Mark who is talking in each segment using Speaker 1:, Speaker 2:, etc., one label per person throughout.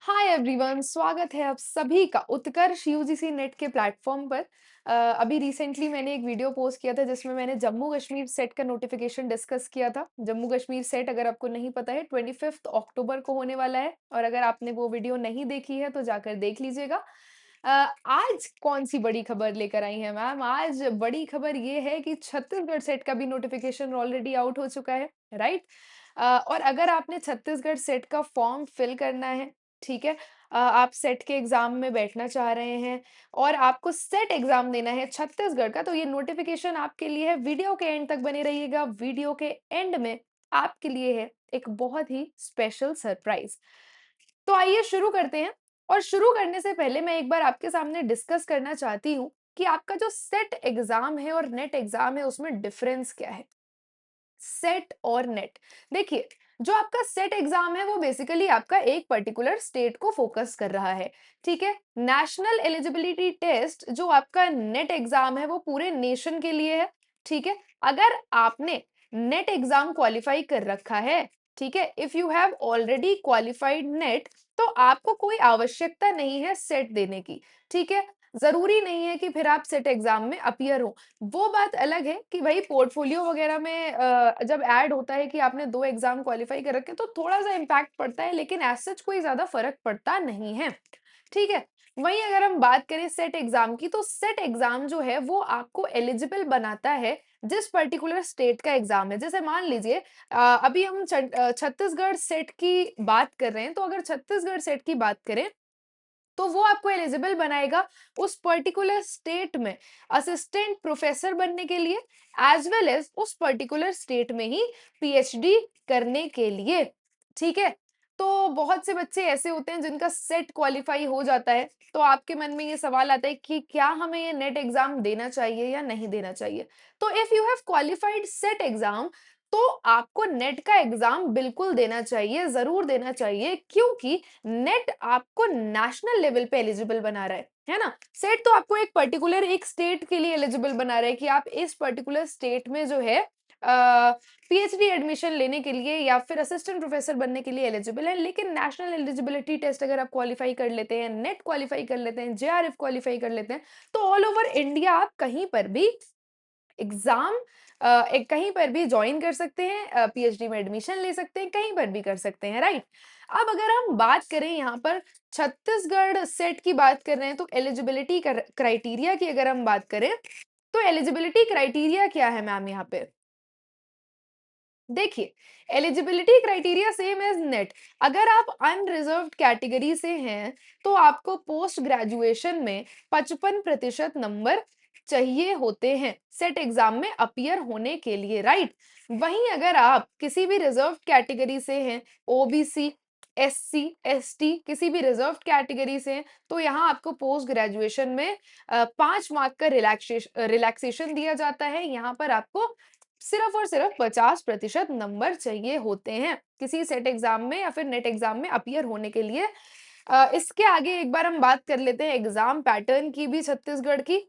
Speaker 1: Hi everyone, स्वागत है आप सभी का उत्कर्ष यूजीसी नेट के प्लेटफॉर्म पर। अभी रिसेंटली मैंने एक वीडियो पोस्ट किया था जिसमें मैंने जम्मू कश्मीर सेट का नोटिफिकेशन डिस्कस किया था। जम्मू कश्मीर सेट अगर आपको नहीं पता है 25 अक्टूबर को होने वाला है, और अगर आपने वो वीडियो नहीं देखी है तो जाकर देख लीजिएगा। आज कौन सी बड़ी खबर लेकर आई है मैम? आज बड़ी खबर ये है कि छत्तीसगढ़ सेट का भी नोटिफिकेशन ऑलरेडी आउट हो चुका है, राइट? और अगर आपने छत्तीसगढ़ सेट का फॉर्म फिल करना है, ठीक है? आप सेट के एग्ज़ाम में बैठना चाह रहे हैं और आपको सेट एग्ज़ाम देना है छत्तीसगढ़ का, तो ये नोटिफ़िकेशन आपके लिए है। वीडियो के एंड तक बने रहिएगा। वीडियो के एंड में आपके लिए है एक बहुत ही स्पेशल सरप्राइज़। तो आइए शुरू करते हैं, और शुरू करने से पहले मैं एक बार आपके सामने डिस्कस करना चाहती हूँ कि आपका जो सेट एग्ज़ाम है और नेट एग्ज़ाम है, उसमें डिफ़रेंस क्या है? सेट और नेट। देखिए, जो आपका सेट एग्ज़ाम है वो बेसिकली आपका एक पर्टिकुलर स्टेट को फ़ोकस कर रहा है, ठीक है? नेशनल एलिजिबिलिटी टेस्ट जो आपका नेट एग्ज़ाम है वो पूरे नेशन के लिए है, ठीक है? अगर आपने नेट एग्ज़ाम क्वालीफाई कर रखा है, ठीक है? If you have already qualified net, तो आपको कोई आवश्यकता नहीं है सेट देने की, ठीक है? ज़रूरी नहीं है कि फिर आप सेट एग्ज़ाम में अपीयर हो। वो बात अलग है कि भई पोर्टफोलियो वगैरह में जब ऐड होता है कि आपने 2 एग्ज़ाम क्वालीफाई कर रखे, तो थोड़ा-सा इम्पैक्ट पड़ता है, लेकिन एज़ सच कोई ज़्यादा फ़र्क पड़ता नहीं है, ठीक है? वहीं अगर हम बात करें सेट एग्ज़ाम की, तो सेट एग्ज़ाम जो है वो आपको एलिजिबल बनाता है जिस पर्टिकुलर स्टेट का एग्ज़ाम है। जैसे मान लीजिए अभी हम छत्तीसगढ़ सेट की बात कर रहे हैं, तो अगर छत्तीसगढ़ सेट की बात करें, तो वो आपको एलिजिबल बनाएगा उस पर्टिकुलर स्टेट में असिस्टेंट प्रोफेसर बनने के लिए, एज वेल एज उस पर्टिकुलर स्टेट में ही पीएचडी करने के लिए, ठीक है? तो बहुत से बच्चे ऐसे होते हैं जिनका सेट क्वालिफाई हो जाता है, तो आपके मन में ये सवाल आता है कि क्या हमें ये नेट एग्जाम देना चाहिए या नहीं देना चाहिए? तो if you have qualified set exam, तो आपको नेट का एग्जाम बिल्कुल देना चाहिए, जरूर देना चाहिए, क्योंकि नेट आपको नेशनल लेवल पे एलिजिबल बना रहा है ना? सेट तो आपको एक पर्टिकुलर एक स्टेट के लिए एलिजिबल बना रहा है कि आप इस पर्टिकुलर स्टेट में जो है पीएचडी एडमिशन लेने के लिए या फिर असिस्टेंट प्रोफेसर बनने के लिए एलिजिबल है। लेकिन नेशनल एलिजिबिलिटी टेस्ट अगर आप क्वालिफाई कर लेते हैं, नेट क्वालिफाई कर लेते हैं, जेआरएफ क्वालिफाई कर लेते हैं, तो ऑल ओवर इंडिया आप कहीं पर भी एग्ज़ाम एक कहीं पर भी जॉइन कर सकते हैं, पीएचडी में एडमिशन ले सकते हैं, कहीं पर भी कर सकते हैं, राइट? अब अगर हम बात करें यहाँ पर छत्तीसगढ़ सेट की बात कर रहे हैं, तो एलिजिबिलिटी क्राइटेरिया की अगर हम बात करें, तो एलिजिबिलिटी क्राइटेरिया क्या है मैम यहाँ पे? देखिए, eligibility criteria same as net. अगर आप अनरिज़र्व्ड कैटेगरी से हैं, तो आपको पोस्ट ग्रेजुएशन में 55% नंबर चाहिए होते हैं, सेट एग्ज़ाम में अपीयर होने के लिए, राइट? वहीं अगर आप किसी भी रिज़र्व्ड कैटेगरी से हैं, ओबीसी, एससी, एसटी किसी भी रिज़र्व्ड कैटेगरी से हैं, तो यहाँ आपको पोस्ट ग्रेजुएशन में 5 मार्क का रिलैक्सेशन दिया जाता है। यहाँ पर आपको सिर्फ और सिर्फ 50% नंबर चाहिए होते हैं किसी सेट एग्जाम में या फिर नेट एग्जाम में अपीयर होने के लिए। इसके आगे एक बार हम बात कर लेते हैं एग्जाम पैटर्न की भी छत्तीसगढ़ की।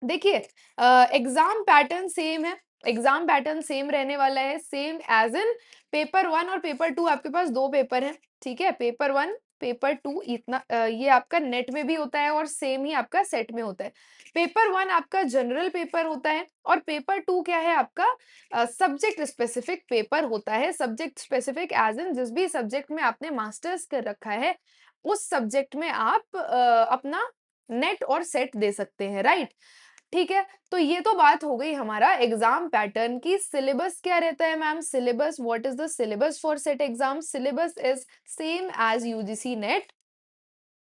Speaker 1: देखिए, एग्जाम पैटर्न सेम है, एग्जाम पैटर्न सेम रहने वाला है, same as in paper one और पेपर टू। आपके पास दो पेपर हैं, ठीक है? पेपर वन, पेपर टू, इतना ये आपका नेट में भी होता है और सेम ही आपका सेट में होता है। पेपर वन आपका जनरल पेपर होता है और पेपर टू क्या है आपका? सब्जेक्ट स्पेसिफिक पेपर होता है। सब्जेक्ट स्पेसिफिक एज इन जिस भी सब्जेक्ट में आपने मास्टर्स कर रखा है, उस सब्जेक्ट में आप अपना नेट और सेट दे सकते हैं, राइट? ठीक है, तो ये तो बात हो गई हमारा एग्जाम पैटर्न की। सिलेबस क्या रहता है ma'am? Syllabus, what is the syllabus for SET exam? Syllabus is same as UGC NET.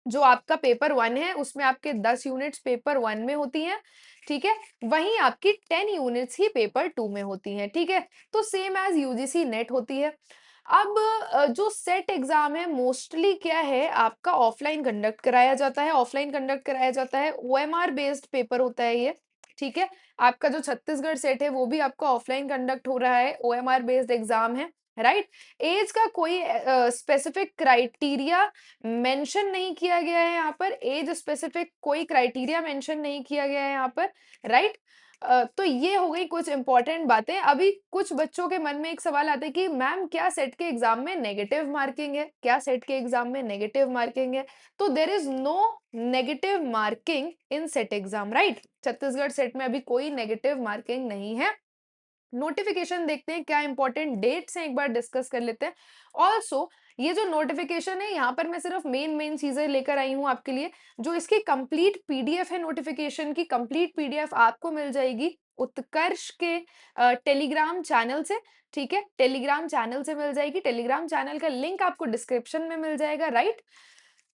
Speaker 1: जो आपका पेपर वन है उसमें आपके 10 यूनिट्स पेपर वन में होती हैं, ठीक है? वहीं आपकी 10 यूनिट्स ही पेपर टू में होती हैं, ठीक है? तो सेम एज यूजीसी नेट होती है। अब जो सेट एग्जाम है मोस्टली क्या है आपका ऑफलाइन कंडक्ट कराया जाता है, ऑफलाइन कंडक्ट कराया जाता है, ओएमआर बेस्ड पेपर होता है ये, ठीक है? आपका जो छत्तीसगढ़ सेट है वो भी आपका ऑफलाइन कंडक्ट हो रहा है, ओएमआर बेस्ड एग्जाम है, राइट? एज का कोई स्पेसिफिक क्राइटेरिया मेंशन नहीं किया गया है यहाँ पर, एज स्पेसिफिक कोई क्राइटेरिया मेंशन नहीं किया गया है यहाँ पर, राइट? तो ये हो गई कुछ इम्पोर्टेंट बातें। अभी कुछ बच्चों के मन में एक सवाल आता है कि मैम क्या सेट के एग्ज़ाम में नेगेटिव मार्किंग है? क्या सेट के एग्ज़ाम में नेगेटिव मार्किंग है? तो there is no negative marking in SET exam, right? Chhattisgarh SET में अभी कोई नेगेटिव मार्किंग नहीं है। नोटिफिकेशन देखते हैं, क्या इंपॉर्टेंट डेट्स हैं एक बार डिस्कस कर लेते हैं। ऑल्सो ये जो नोटिफिकेशन है यहाँ पर मैं सिर्फ मेन चीजें लेकर आई हूँ आपके लिए। जो इसकी कंप्लीट पीडीएफ है, नोटिफिकेशन की कंप्लीट पीडीएफ आपको मिल जाएगी उत्कर्ष के टेलीग्राम चैनल से। ठीक है, टेलीग्राम चैनल से मिल जाएगी। टेलीग्राम चैनल का लिंक आपको डिस्क्रिप्शन में मिल जाएगा, राइट?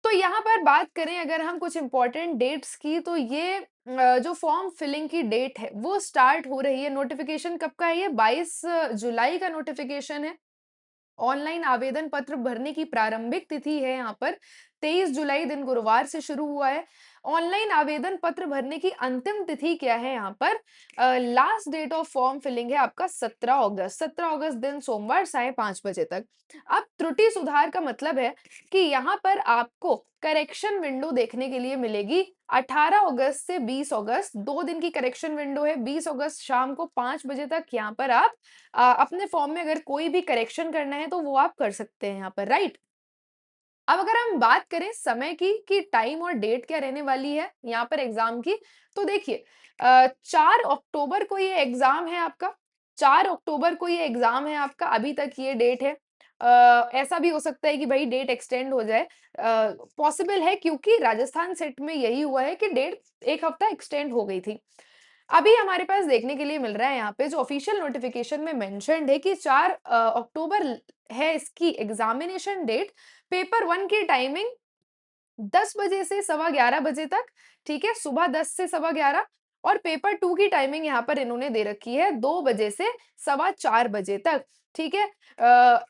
Speaker 1: तो यहाँ पर बात करें अगर हम कुछ इंपॉर्टेंट डेट्स की, तो ये जो फॉर्म फिलिंग की डेट है वो स्टार्ट हो रही है। नोटिफिकेशन कब का है? ये 22 जुलाई का नोटिफिकेशन है। ऑनलाइन आवेदन पत्र भरने की प्रारंभिक तिथि है यहाँ पर 23 जुलाई दिन गुरुवार से शुरू हुआ है। ऑनलाइन आवेदन पत्र भरने की अंतिम तिथि क्या है यहाँ पर? Last date of form filling है आपका 17 अगस्त दिन सोमवार 5:30 बजे तक। अब त्रुटि सुधार का मतलब है कि यहाँ पर आपको करेक्शन विंडो देखने के लिए मिलेगी 18 अगस्त से 20 अगस्त, 2 दिन की करेक्शन विंडो है। 20 अगस्त शाम को 5 बजे तक यहाँ पर आप अपने फॉर्म में अगर कोई भी करेक्शन करना है तो वो आप कर सकते हैं यहाँ पर, राइट? अब अगर हम बात करें समय की कि टाइम और डेट क्या रहने वाली है यहाँ पर एग्जाम की, तो देखिए 4 अक्टूबर को ये एग्जाम है आपका। 4 अक्टूबर को ये एग्जाम है आपका, अभी तक ये डेट है। ऐसा भी हो सकता है कि भाई डेट एक्सटेंड हो जाए, पॉसिबल है क्योंकि राजस्थान सेट में यही हुआ है कि डेट एक हफ्ता एक्सटेंड हो गई थी। अभी हमारे पास देखने के लिए मिल रहा है यहाँ पे जो ऑफिशियल नोटिफिकेशन में मेंशन्ड है कि 4 अक्टूबर है इसकी एग्जामिनेशन डेट। पेपर 1 की टाइमिंग 10 बजे से सवा 11 बजे तक, ठीक है? सुबह 10 से सवा 11। और पेपर 2 की टाइमिंग यहाँ पर इन्होंने दे रखी है 2 बजे से सवा 4 बजे तक, ठीक है?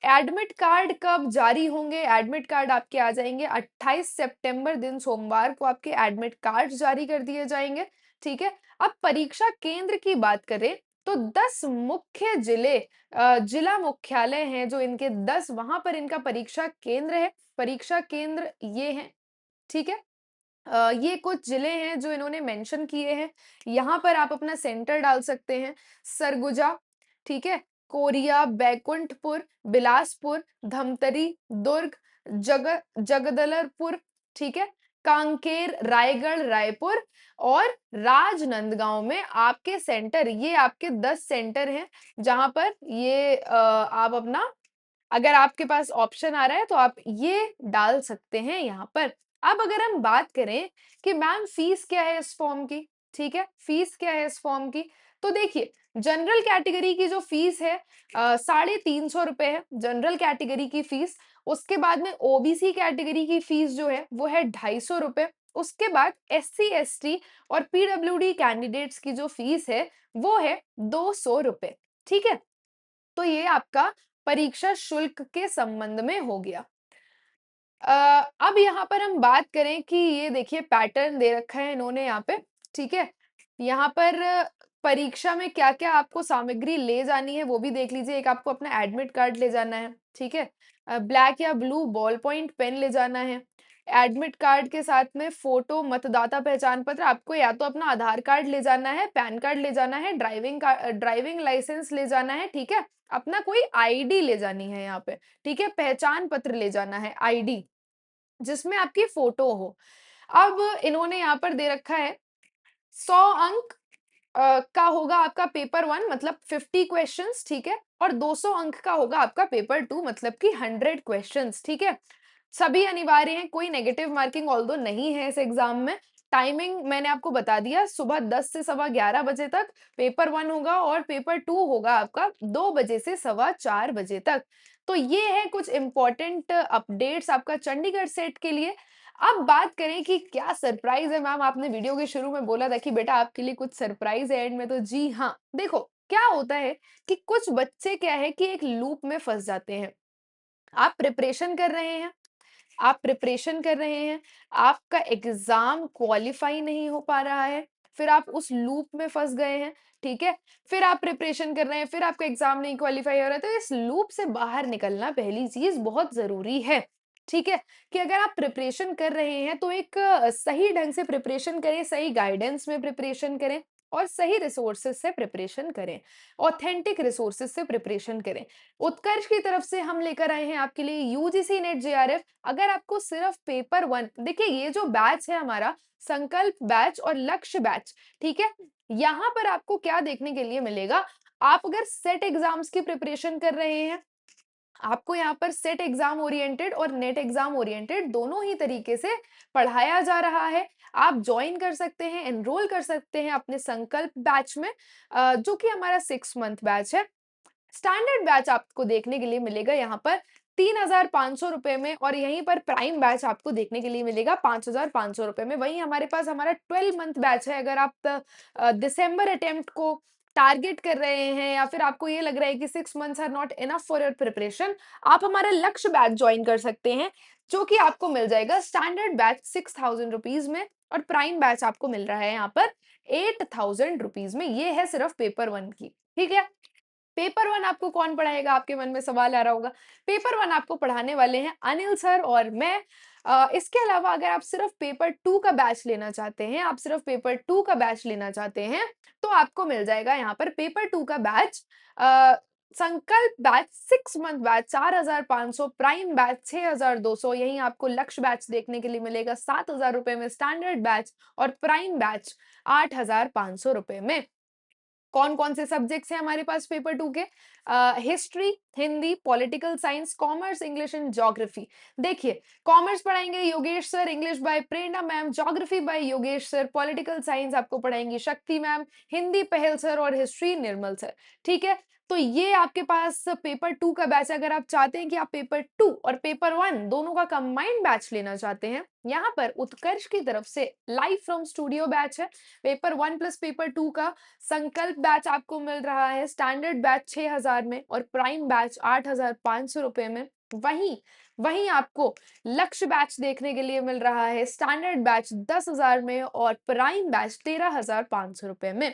Speaker 1: एडमिट कार्ड कब जारी होंगे? एडमिट कार्ड आपके आ जाएँगे 28 सितंबर दिन सोमवार को आपके एडमिट कार्ड जारी कर दिए जाएँगे, ठीक है? अब परीक्षा केंद्र की बात करें तो 10 मुख्य जिला मुख्यालय हैं जो इनके 10 वहाँ पर इनका परीक्षा केंद्र है। परीक्षा केंद्र ये हैं, ठीक है? ये कुछ जिले हैं जो इन्होंने मेंशन किए हैं। यहाँ पर आप अपना सेंटर डाल सकते हैं। सरगुजा, ठीक है? कोरिया, बैकुंठपुर, बिलासपुर, धमतरी, दुर्ग, जगदलपुर, ठीक है? कांकेर, रायगढ़, रायपुर और राजनांदगांव में आपके सेंटर, ये आपके 10 सेंटर हैं जहाँ पर ये आप अपना, अगर आपके पास ऑप्शन आ रहा है तो आप ये डाल सकते हैं यहाँ पर। अब अगर हम बात करें कि मैम फीस क्या है इस फॉर्म की, ठीक है? फीस क्या है इस फॉर्म की? तो देखिए, जनरल कैटेगरी की जो फीस है 350 रुपए है जनरल कैटेगरी की फीस। उसके बाद में ओबीसी कैटेगरी की फीस जो है वो है 250 रुपए। उसके बाद एससी एसटी और पीडब्ल्यूडी कैंडिडेट्स की जो फीस है वो है 200 रुपए, ठीक है? तो ये आपका परीक्षा शुल्क के संबंध में हो गया। अब यहाँ पर हम बात करें कि ये देखिए पैटर्न दे रखा है इन्होंने यहाँ पे, ठीक है? यहाँ पर परीक्षा में क्या-क्या आपको सामग्री ले जानी है वो भी देख लीजिए। एक आपको अपना एडमिट कार्ड ले जाना है, ठीक है? ब्लैक या ब्लू बॉल पॉइंट पेन ले जाना है। एडमिट कार्ड के साथ में फ़ोटो, मतदाता पहचान पत्र, आपको या तो अपना आधार कार्ड ले जाना है, पैन कार्ड ले जाना है, ड्राइविंग लाइसेंस ले जाना है, ठीक है? अपना कोई आईडी ले जानी है यहाँ पे, ठीक है? पहचान पत्र ले जाना है, आईडी, जिसमें आपकी फ़ोटो हो। अब इन्होंने यहाँ पर दे रखा है 100 अंक का होगा आपका पेपर 1 मतलब 50 क्वेश्चंस, ठीक है? और 200 अंक का होगा आपका पेपर 2 मतलब कि 100 क्वेश्चंस, ठीक है? सभी अनिवार्य हैं, कोई नेगेटिव मार्किंग ऑल्दो नहीं है इस एग्जाम में। टाइमिंग मैंने आपको बता दिया, सुबह 10 से सवा 11 बजे तक पेपर 1 होगा और पेपर 2 होगा आपका 2 बजे से सवा 4 बजे तक। तो ये है कुछ इम्पोर्टेंट अपडेट्स आपका चंडीगढ़ सेट के लिए। अब बात करें कि क्या सरप्राइज़ है मैम, आपने वीडियो के शुरू में बोला था कि बेटा आपके लिए कुछ सरप्राइज़ है एंड में, तो जी हाँ, देखो क्या होता है कि कुछ बच्चे क्या है कि एक लूप में फँस जाते हैं। आप प्रिपरेशन कर रहे हैं, आप प्रिपरेशन कर रहे हैं, आपका एग्ज़ाम क्वालीफाई नहीं हो पा रहा है, फिर आप उस लूप में फँस गए हैं, ठीक है? फिर आप प्रिपरेशन कर रहे हैं, फिर आपका एग्ज़ाम नहीं क्वालीफाई हो रहा है, तो इस लूप से बाहर निकलना पहली चीज़ बहुत ज़रूरी है, ठीक है? कि अगर आप प्रिपरेशन कर रहे हैं तो एक सही ढंग से प्रिपरेशन करें, सही गाइडेंस में प्रिपरेशन करें, और सही रिसोर्सेज से प्रिपरेशन करें, ऑथेंटिक रिसोर्सेज से प्रिपरेशन करें। उत्कर्ष की तरफ से हम लेकर आए हैं आपके लिए यूजीसी नेट जेआरएफ। अगर आपको सिर्फ पेपर वन, देखिए ये जो बैच है हमारा, संकल्प बैच और लक्ष्य बैच, ठीक है, यहाँ पर आपको क्या देखने के लिए मिलेगा। आप अगर सेट एग्जाम्स की प्रिपरेशन कर रहे हैं, आपको यहाँ पर सेट एग्जाम ओरिएंटेड और नेट एग्जाम ओरिएंटेड दोनों ही तरीके से पढ़ाया जा रहा है। आप ज्वाइन कर सकते हैं, एनरोल कर सकते हैं अपने संकल्प बैच में, जो कि हमारा 6 मंथ बैच है। स्टैंडर्ड बैच आपको देखने के लिए मिलेगा यहाँ पर 3,500 रुपए में, और यहीं पर प्राइम बैच आपको देखने के लिए मिलेगा 5,500 रुपए में। वहीं हमारे पास हमारा 12 मंथ बैच है। अगर आप दिसंबर अटेम्प्ट को टारगेट कर रहे हैं, या फिर आपको ये लग रहा है कि 6 months are not enough for your preparation, आप हमारा लक्ष्य बैच ज्वाइन कर सकते हैं, जो कि आपको मिल जाएगा स्टैंडर्ड बैच 6,000 रुपीज में, और प्राइम बैच आपको मिल रहा है यहाँ पर 8,000 रुपीज में। ये है सिर्फ पेपर वन की, ठीक है। पेपर वन आपको कौन पढ़ाएगा, आपके मन में सवाल आ रहा होगा। पेपर वन आपको पढ़ाने वाले हैं अनिल सर और मैं। इसके अलावा अगर आप सिर्फ पेपर टू का बैच लेना चाहते हैं, आप सिर्फ पेपर टू का बैच लेना चाहते हैं, तो आपको मिल जाएगा यहाँ पर पेपर टू का बैच, संकल्प batch 6 month batch 4,500, prime batch 6,200। यहीं आपको लक्ष्य बैच देखने के लिए मिलेगा 7,000 रुपए में, स्टैंडर्ड बैच और प्राइम बैच 8,500 रुपए में। कौन कौन से सब्जेक्ट्स हैं हमारे पास पेपर टू के? History, Hindi, political science, commerce, English and geography. देखिए, कॉमर्स पढ़ाएंगे Yogesh sir, English by Prerna ma'am, geography bye Yogesh sir, political science आपको पढ़ाएंगी शक्ति मैम, हिंदी पहल सर और हिस्ट्री निर्मल सर, ठीक है। तो ये आपके पास पेपर टू का बैच है। अगर आप चाहते हैं कि आप पेपर टू और पेपर वन दोनों का कंबाइंड बैच लेना चाहते हैं, यहाँ पर उत्कर्ष की तरफ से लाइव फ्रॉम स्टूडियो बैच है। Paper one plus paper two का संकल्प बैच आपको मिल रहा है स्टैंडर्ड बैच 6,000 में और प्राइम बैच 8,500 रुपए में। वहीं वहीं आपको लक्ष्य बैच देखने के लिए मिल रहा है स्टैंडर्ड बैच 10,000 में और प्राइम बैच 13,500 रुपए में।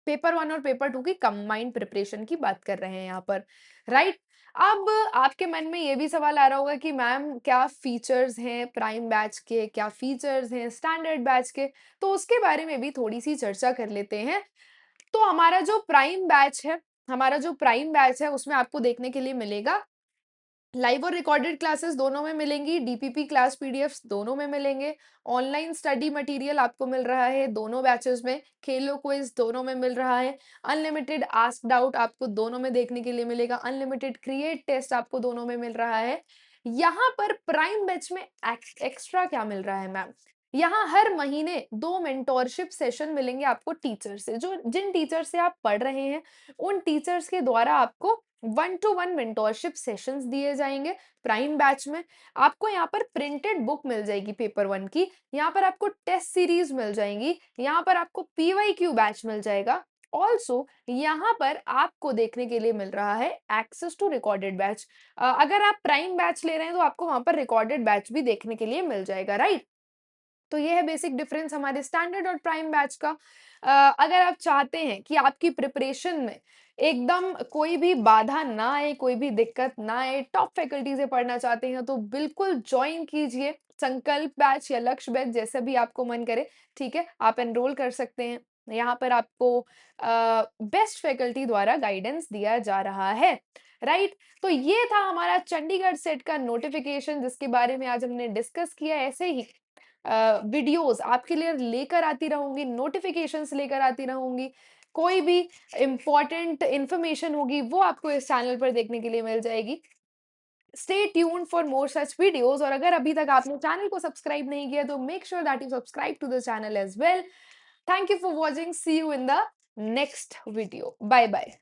Speaker 1: पेपर वन और पेपर टू की कंबाइंड प्रिपरेशन की बात कर रहे हैं यहाँ पर, राइट। अब आपके मन में ये भी सवाल आ रहा होगा कि मैम क्या फीचर्स हैं प्राइम बैच के, क्या फीचर्स हैं स्टैंडर्ड बैच के, तो उसके बारे में भी थोड़ी सी चर्चा कर लेते हैं। तो हमारा जो प्राइम बैच है उसमें आपको देखने के लिए मिलेगा लाइव और रिकॉर्डेड क्लासेस दोनों में मिलेंगी, डीपीपी क्लास पीडीएफ्स दोनों में मिलेंगे, ऑनलाइन स्टडी मटेरियल आपको मिल रहा है दोनों बैचेस में, खेलो क्विज दोनों में मिल रहा है, अनलिमिटेड आस्क डाउट आपको दोनों में देखने के लिए मिलेगा, अनलिमिटेड क्रिएट टेस्ट आपको दोनों में मिल रहा है। यहाँ पर प्राइम बैच में एक्स्ट्रा क्या मिल रहा है मैम? यहाँ हर महीने 2 मेंटोरशिप सेशन मिलेंगे आपको टीचर से, जो जिन टीचर से आप पढ़ रहे हैं उन टीचर्स के द्वारा आपको 1-to-1 मेंटोरशिप सेशंस दिए जाएंगे प्राइम बैच में। आपको यहाँ पर प्रिंटेड बुक मिल जाएगी पेपर वन की, यहाँ पर आपको टेस्ट सीरीज मिल जाएंगी, यहाँ पर आपको पीवाईक्यू बैच मिल जाएगा। ऑल्सो यहाँ पर आपको देखने के लिए मिल रहा है एक्सेस टू रिकॉर्डेड बैच। अगर आप प्राइम बैच ले रहे हैं तो आपको वहां पर रिकॉर्डेड बैच भी देखने के लिए मिल जाएगा, राइट। तो ये है बेसिक डिफरेंस हमारे स्टैंडर्ड और प्राइम बैच का। अगर आप चाहते हैं कि आपकी प्रिपरेशन में एकदम कोई भी बाधा ना आए, कोई भी दिक्कत ना आए, टॉप फैकल्टी से पढ़ना चाहते हैं, तो बिल्कुल ज्वाइन कीजिए संकल्प बैच या लक्ष्य बैच, जैसे भी आपको मन करे, ठीक है। आप एनरोल कर सकते हैं। यहाँ पर आपको बेस्ट फैकल्टी द्वारा गाइडेंस दिया जा रहा है, राइट। तो ये था हमारा चंडीगढ़ सेट का नोटिफिकेशन, जिसके बारे में आज हमने डिस्कस किया। ऐसे ही वीडियोस आपके लिए लेकर आती रहूंगी, नोटिफिकेशंस लेकर आती रहूंगी, कोई भी इंपॉर्टेंट इंफॉर्मेशन होगी वो आपको इस चैनल पर देखने के लिए मिल जाएगी। Stay tuned for more such videos, और अगर अभी तक आपने चैनल को सब्सक्राइब नहीं किया तो make sure that you subscribe to the channel as well. Thank you for watching, see you in the next video, bye bye.